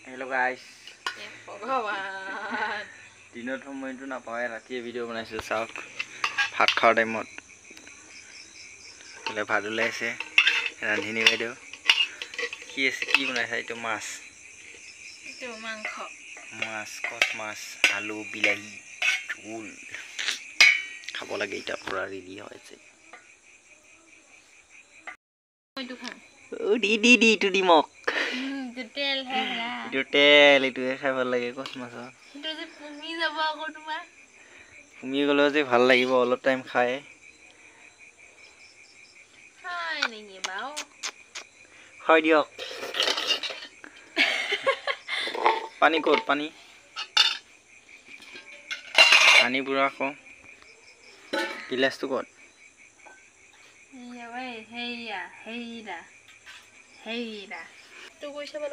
Hello guys. Dinner সময়টো নাপায় ৰাতিয়ে ভিডিঅ' বনাইছো চাওক ভাত খোৱাৰ টাইমত বলে ভাত ওলাইছে ৰান্ধিনি বাইদেউ কি আছে কি বনাইছে এইটো মাছ কচ মাছ আলু বিলাহী ঝোল খাব লাগে এটা পুৰা ৰেডি হৈছে দি টু দি মক তেল হে হলা এইটো খাই ভাল লাগে কচ মাছ কিন্তু যে পুমি যাব আকৌ তোমাৰ পুমি গলে যে ভাল লাগিব অলপ টাইম খাই হাই নেকি বাও হয় দিয়ক পানী ক'ত পানী বুঢ়া আকৌ গিলাচটো ক'ত হেইৰা তো কৈছে বল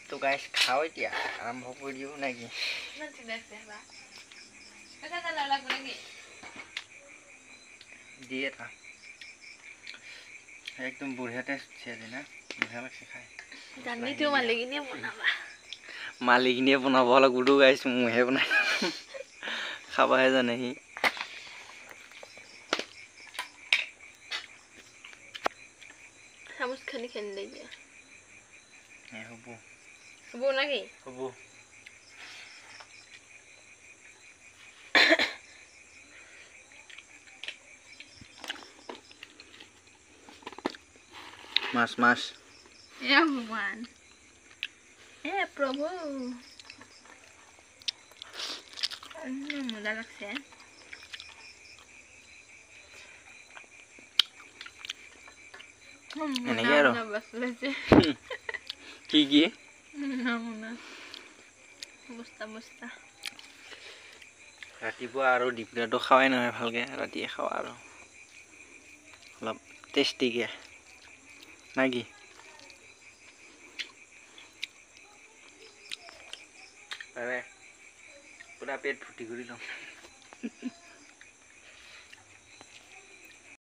তো গাইস খাও এতিয়া আৰম্ভ কৰি দিও নাকি দিয়ে থা একদম বঢ়িয়া টেস্ট আছে না বঢ়িয়া লাগছে খাই জানি তো মালিকিনে বনাবা মালিকিনে বনাব হলে গুডু গাইছ মুহে বনাই খাবাহে জানে হি চামুচ খানি খেন দে দিয়া হব নাকি হব মাছ এ ভগৱান এ প্ৰভু মজা লাগছে এনেকে আৰু কি বস্তা ৰাতিপুৱা আৰু দিপৰীয়াটো খাৱাই নহয় ভালকে ৰাতিয়ে খাৱা আৰু অলপ টেষ্টিকে নাকি পুৰা পেট ফুটি কৰি লম